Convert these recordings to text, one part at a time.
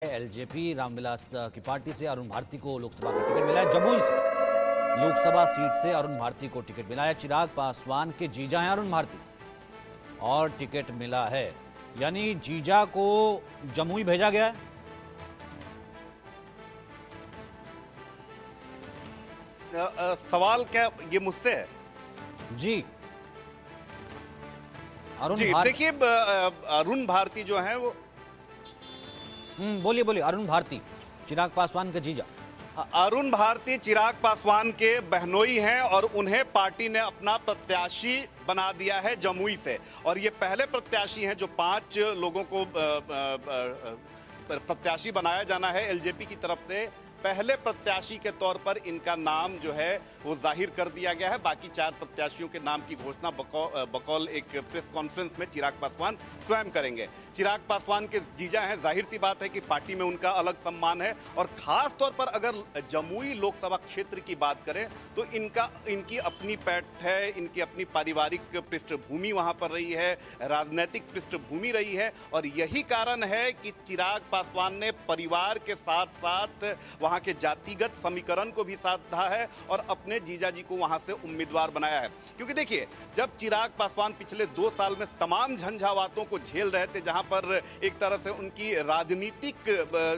LJP Ramvilas की party से अरुण भारती को लोकसभा का टिकट मिला है। जमुई से लोकसभा सीट से अरुण भारती को टिकट मिला है। चिराग पासवान के जीजा हैं अरुण भारती और टिकट मिला है, यानी जीजा को जमुई भेजा गया है। सवाल क्या ये मुझसे है? जी जी देखिए, अरुण भारती जो है वो बोलिए बोलिए। अरुण भारती चिराग पासवान के जीजा। अरुण भारती चिराग पासवान के बहनोई हैं और उन्हें पार्टी ने अपना प्रत्याशी बना दिया है जमुई से। और ये पहले प्रत्याशी हैं जो 5 लोगों को प्रत्याशी बनाया जाना है एलजेपी की तरफ से। पहले प्रत्याशी के तौर पर इनका नाम जो है वो जाहिर कर दिया गया है। बाकी 4 प्रत्याशियों के नाम की घोषणा बकौल एक प्रेस कॉन्फ्रेंस में चिराग पासवान स्वयं करेंगे। चिराग पासवान के जीजा हैं, जाहिर सी बात है कि पार्टी में उनका अलग सम्मान है। और खास तौर पर अगर जमुई लोकसभा क्षेत्र की बात करें तो इनकी अपनी पैठ है, इनकी अपनी पारिवारिक पृष्ठभूमि वहां पर रही है, राजनीतिक पृष्ठभूमि रही है। और यही कारण है कि चिराग पासवान ने परिवार के साथ साथ वहां के जातिगत समीकरण को भी साधा है और अपने जीजा जी को वहां से उम्मीदवार बनाया है। क्योंकि देखिए, जब चिराग पासवान पिछले 2 साल में तमाम झंझावातों को झेल रहे थे, जहां पर एक तरह से उनकी राजनीतिक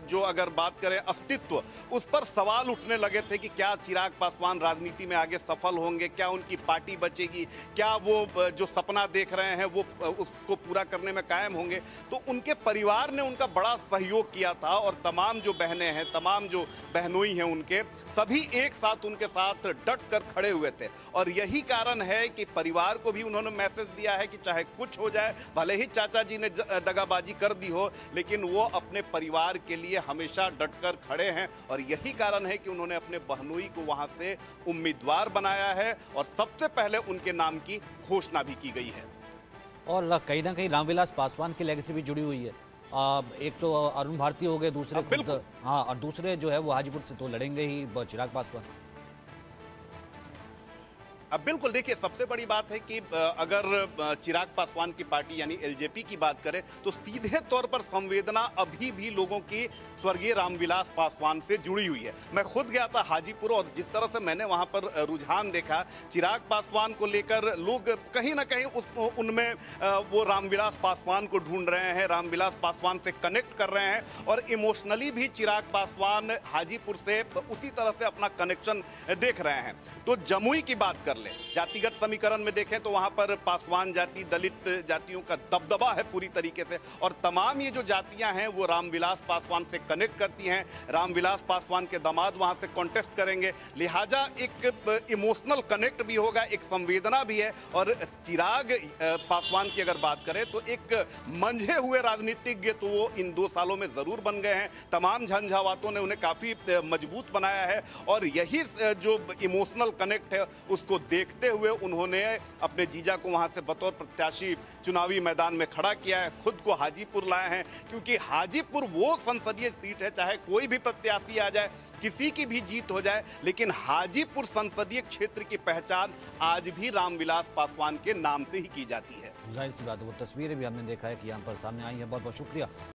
जो अगर बात करें अस्तित्व, उस पर सवाल उठने लगे थे कि क्या चिराग पासवान राजनीति में आगे सफल होंगे, क्या उनकी पार्टी बचेगी, क्या वो जो सपना देख रहे हैं वो उसको पूरा करने में कायम होंगे। तो उनके परिवार ने उनका बड़ा सहयोग किया था और तमाम जो बहनें हैं, तमाम जो बहनोई हैं, उनके सभी एक साथ उनके साथ डट कर खड़े हुए थे। और यही कारण है कि परिवार को भी उन्होंने मैसेज दिया है कि चाहे कुछ हो जाए, भले ही चाचा जी ने दगाबाजी कर दी हो, लेकिन वो अपने परिवार के लिए हमेशा डटकर खड़े हैं। और यही कारण है कि उन्होंने अपने बहनोई को वहां से उम्मीदवार बनाया है और सबसे पहले उनके नाम की घोषणा भी की गई है। और कहीं ना कहीं रामविलास पासवान की लेगेसी भी जुड़ी हुई है। एक तो अरुण भारती हो गए, दूसरे हाँ, और दूसरे जो है वो हाजीपुर से तो लड़ेंगे ही चिराग पासवान। अब बिल्कुल देखिए, सबसे बड़ी बात है कि अगर चिराग पासवान की पार्टी यानी एलजेपी की बात करें तो सीधे तौर पर संवेदना अभी भी लोगों की स्वर्गीय रामविलास पासवान से जुड़ी हुई है। मैं खुद गया था हाजीपुर और जिस तरह से मैंने वहां पर रुझान देखा चिराग पासवान को लेकर, लोग कहीं ना कहीं उनमें वो रामविलास पासवान को ढूंढ रहे हैं, रामविलास पासवान से कनेक्ट कर रहे हैं। और इमोशनली भी चिराग पासवान हाजीपुर से उसी तरह से अपना कनेक्शन देख रहे हैं। तो जमुई की बात कर जातिगत समीकरण में देखें तो वहां पर पासवान जाति, दलित जातियों का दबदबा है पूरी तरीके से। और तमाम ये जो जातियां हैं वो रामविलास पासवान से कनेक्ट करती हैं। रामविलास पासवान के दामाद वहां से कॉन्टेस्ट करेंगे, लिहाजा एक इमोशनल कनेक्ट भी होगा, एक संवेदना भी है। और चिराग पासवान की अगर बात करें तो एक मंझे हुए राजनीतिज्ञ तो वो इन 2 सालों में जरूर बन गए हैं। तमाम झंझावातों ने उन्हें काफी मजबूत बनाया है और यही जो इमोशनल कनेक्ट है उसको देखते हुए उन्होंने अपने जीजा को वहां से बतौर प्रत्याशी चुनावी मैदान में खड़ा किया है। खुद को हाजीपुर लाए हैं क्योंकि हाजीपुर वो संसदीय सीट है, चाहे कोई भी प्रत्याशी आ जाए, किसी की भी जीत हो जाए, लेकिन हाजीपुर संसदीय क्षेत्र की पहचान आज भी रामविलास पासवान के नाम से ही की जाती है। जाहिर सी बात है, वो तस्वीरें भी हमने देखा है कि यहाँ पर सामने आई है। बहुत बहुत शुक्रिया।